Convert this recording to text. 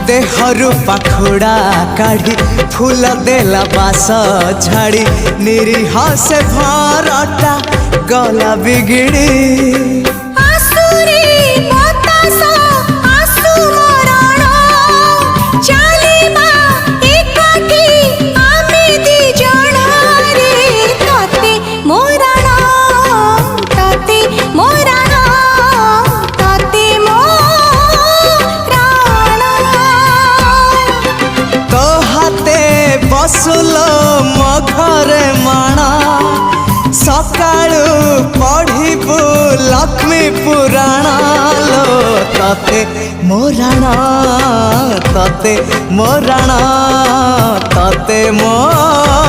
देहरु पाखुड़ा काढ़ी फूल देला बास झाड़ी निरीह से भरटा गला बिगिड़ी बसुलो मो घरे माणा सकाळु पढ़िबु लक्ष्मी पुराण लो तते मोराणा तते मोराणा तते मोराणा।